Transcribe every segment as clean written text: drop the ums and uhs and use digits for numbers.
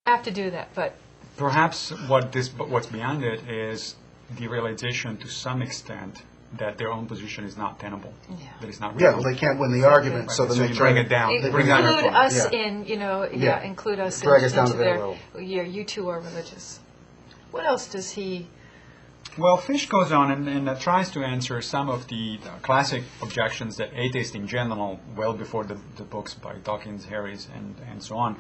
have to do that, but Perhaps what's behind it is the realization to some extent that their own position is not tenable. Yeah. That it's not Yeah, reasonable. well, they can't win the argument, so then So they you try bring it down. They bring down their include point. us Yeah. in, Yeah. include us Drag us down into to their their, level. yeah, you two are religious. What else does he, Well, Fish goes on and tries to answer some of the classic objections that atheists in general, well before the books by Dawkins, Harris, and so on,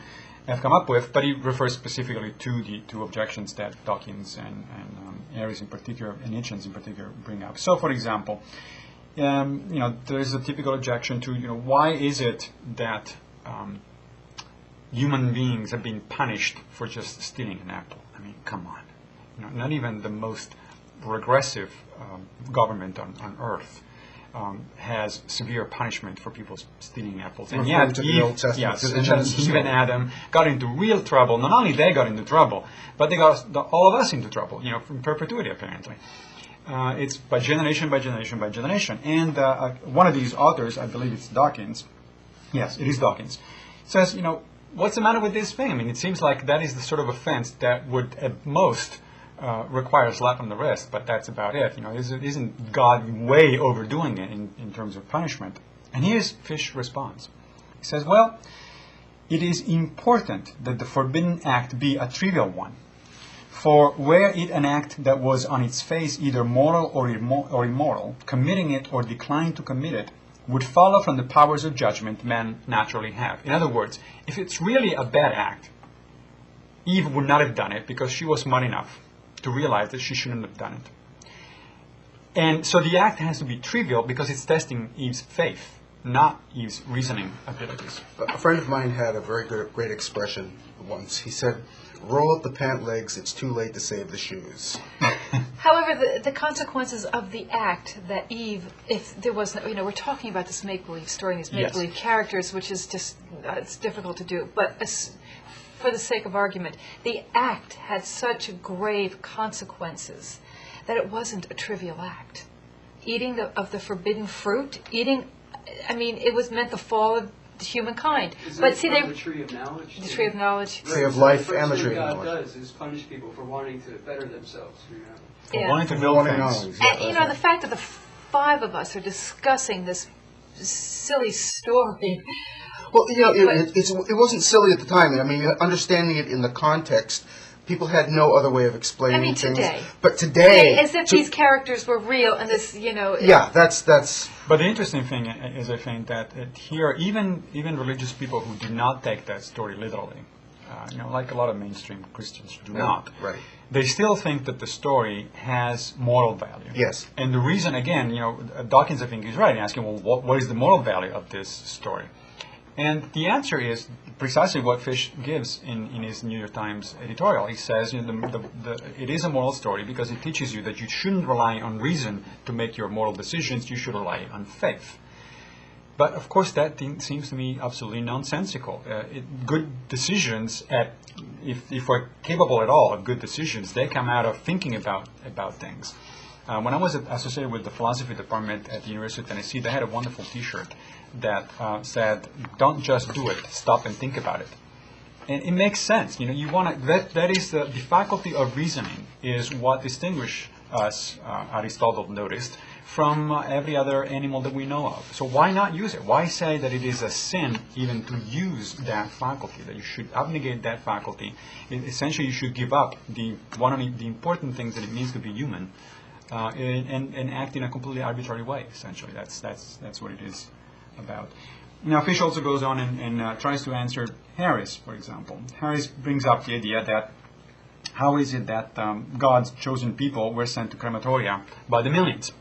have come up with, but he refers specifically to the two objections that Dawkins and Harris in particular, and Hitchens in particular, bring up. So, for example, there is a typical objection to, why is it that human beings have been punished for just stealing an apple? I mean, come on. Not even the most regressive government on earth has severe punishment for people stealing apples. And Referring yet, to the Old Testament, yes, to the and Genesis Eve and story. Adam got into real trouble. Not only they got into trouble, but they got all of us into trouble, from perpetuity, apparently. It's by generation, by generation, by generation. And one of these authors, I believe it's Dawkins, yes, it is Dawkins, says, what's the matter with this thing? I mean, it seems like that is the sort of offense that would at most require a slap on the wrist, but that's about it. Isn't God way overdoing it in terms of punishment? And here's Fish response. He says, well, it is important that the forbidden act be a trivial one. For were it an act that was on its face either moral or immoral, committing it or declining to commit it would follow from the powers of judgment men naturally have. In other words, if it's really a bad act, Eve would not have done it because she was smart enough to realize that she shouldn't have done it. And so the act has to be trivial because it's testing Eve's faith, not Eve's reasoning abilities. A friend of mine had a great expression once. He said, "Roll up the pant legs, it's too late to save the shoes." however, the consequences of the act that Eve, if there was, we're talking about this make-believe story, these make-believe characters, which is just, it's difficult to do, but for the sake of argument, the act had such grave consequences that it wasn't a trivial act. Eating of the forbidden fruit, it was meant the fall of humankind. But see, the tree of knowledge. The tree of knowledge. Tree of life The and the first tree thing of God knowledge. does is punish people for wanting to better themselves. Yeah. Wanting to build Wanting things. knowledge. And the fact that the five of us are discussing this silly story. Well, it wasn't silly at the time. I mean, understanding it in the context, people had no other way of explaining things. Today. But today, As if these characters were real, and this, yeah, that's. But the interesting thing is, I think, that here, even religious people who do not take that story literally, like a lot of mainstream Christians do not, right. they still think that the story has moral value. Yes. And the reason, again, Dawkins, I think, is right in asking, well, what is the moral value of this story? And the answer is precisely what Fish gives in his New York Times editorial. He says it is a moral story because it teaches you that you shouldn't rely on reason to make your moral decisions. You should rely on faith. But, of course, that seems to me absolutely nonsensical. Good decisions, if we're capable at all of good decisions, they come out of thinking about things. When I was associated with the philosophy department at the University of Tennessee, they had a wonderful T-shirt that said, "Don't just do it, stop and think about it." And it makes sense. You want to. That is the faculty of reasoning is what distinguishes us, Aristotle noticed, from every other animal that we know of. So why not use it? Why say that it is a sin even to use that faculty? That you should abnegate that faculty. Essentially, you should give up one of the important things that it means to be human. And act in a completely arbitrary way. Essentially, that's what it is about. Now, Fish also goes on and tries to answer Harris, for example. Harris brings up the idea that how is it that God's chosen people were sent to crematoria by the millions?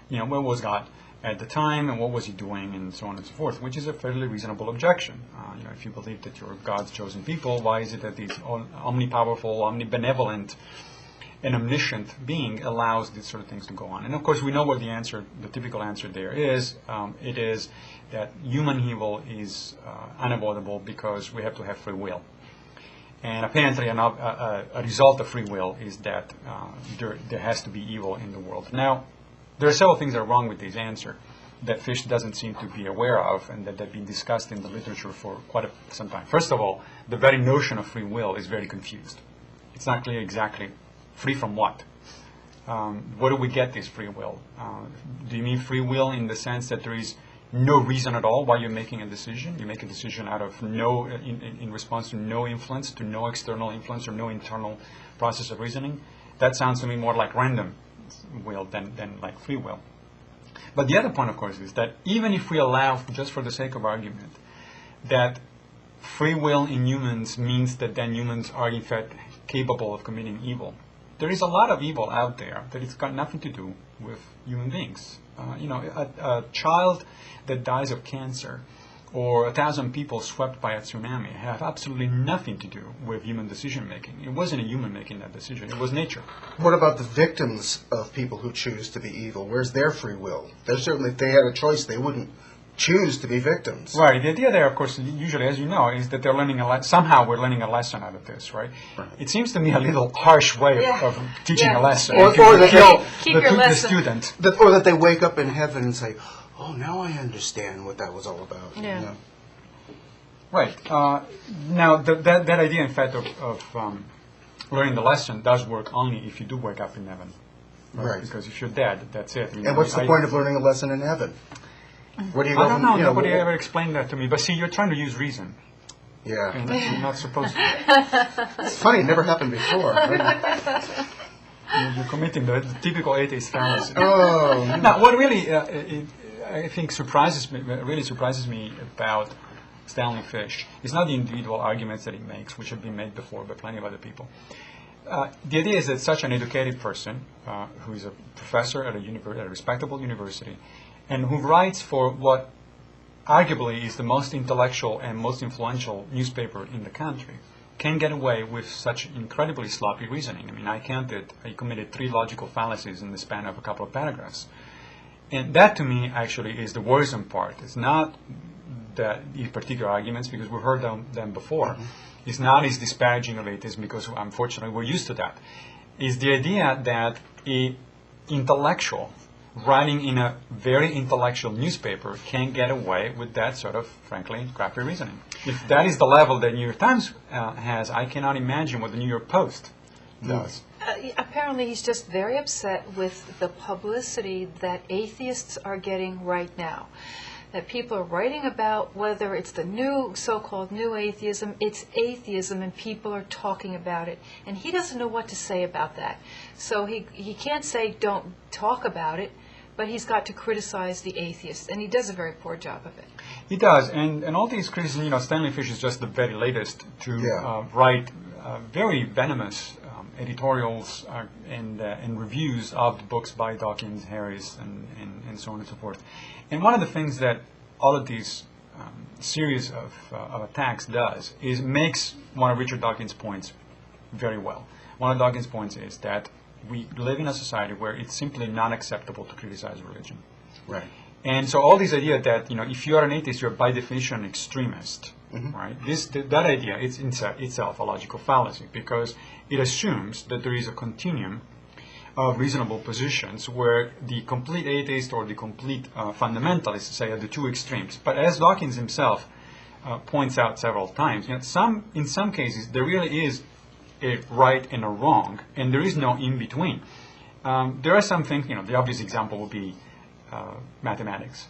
Where was God at the time, and what was He doing, and so on and so forth? Which is a fairly reasonable objection. If you believe that you're God's chosen people, why is it that these omnipowerful, omnibenevolent, an omniscient being allows these sort of things to go on? And of course, we know what the typical answer there is. It is that human evil is unavoidable because we have to have free will. And apparently, a result of free will is that there has to be evil in the world. Now, there are several things that are wrong with this answer. that Fish doesn't seem to be aware of and that have been discussed in the literature for quite some time. First of all, the very notion of free will is very confused. It's not clear exactly free from what. Where do we get this free will? Do you mean free will in the sense that there is no reason at all why you're making a decision? You make a decision out of no, in response to no influence, to no external influence or no internal process of reasoning? That sounds to me more like random will than like free will. But the other point, of course, is that even if we allow, just for the sake of argument, that free will in humans means that then humans are in fact capable of committing evil, there is a lot of evil out there that it's got nothing to do with human beings. A child that dies of cancer or 1,000 people swept by a tsunami have absolutely nothing to do with human decision making. It wasn't a human making that decision, it was nature. What about the victims of people who choose to be evil? Where's their free will? They're certainly, if they had a choice, they wouldn't choose to be victims. Right. The idea there, of course, usually, as you know, is that they're learning somehow we're learning a lesson out of this, right? It seems to me a little harsh way of teaching a lesson. Or that kill keep your the lesson. student. or that they wake up in heaven and say, "Oh, now I understand what that was all about." Yeah. You know? Right. Now, that idea, in fact, of learning the lesson does work only if you do wake up in heaven. Right. Because if you're dead, that's it. And what's the point of learning a lesson in heaven? Where do you go I don't from, know. Nobody ever explained that to me. But see, you're trying to use reason. Yeah. And you're not supposed to. It's funny, it never happened before. You're committing the typical atheist fallacy. Oh. Now, what really, I think, really surprises me about Stanley Fish is not the individual arguments that he makes, which have been made before by plenty of other people. The idea is that such an educated person, who is a professor at a respectable university, and who writes for what arguably is the most intellectual and most influential newspaper in the country, can get away with such incredibly sloppy reasoning. I mean, I committed 3 logical fallacies in the span of a couple of paragraphs. And that, to me, actually is the worrisome part. It's not these particular arguments, because we've heard them before. Mm-hmm. It's not his disparaging of atheism, because unfortunately we're used to that. It's the idea that an intellectual writing in a very intellectual newspaper can get away with that sort of, frankly, crappy reasoning. If that is the level that New York Times has, I cannot imagine what the New York Post does. Apparently he's just very upset with the publicity that atheists are getting right now. That people are writing about whether it's the new, so-called new atheism, it's atheism, and people are talking about it. And he doesn't know what to say about that. So he can't say don't talk about it, but he's got to criticize the atheists, and he does a very poor job of it. He does, and all these criticisms, Stanley Fish is just the very latest to write very venomous editorials and reviews of the books by Dawkins, Harris, and so on and so forth. And one of the things that all of these series of attacks does is makes one of Richard Dawkins' points very well. One of Dawkins' points is that we live in a society where it's simply not acceptable to criticize religion. Right. And so all this idea that, if you are an atheist, you're by definition an extremist, right? That idea is itself a logical fallacy, because it assumes that there is a continuum of reasonable positions where the complete atheist or the complete fundamentalist, say, are the two extremes. But as Dawkins himself points out several times, in some cases there really is a right and a wrong, and there is no in between. There are some things, the obvious example would be mathematics.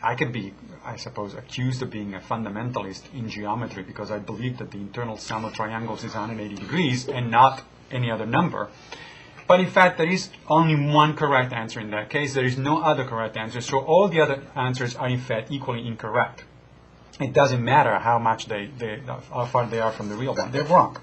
I could be, I suppose, accused of being a fundamentalist in geometry because I believe that the internal sum of triangles is 180 degrees and not any other number. But in fact, there is only one correct answer in that case. There is no other correct answer. So all the other answers are in fact equally incorrect. It doesn't matter how far they are from the real one. They're wrong.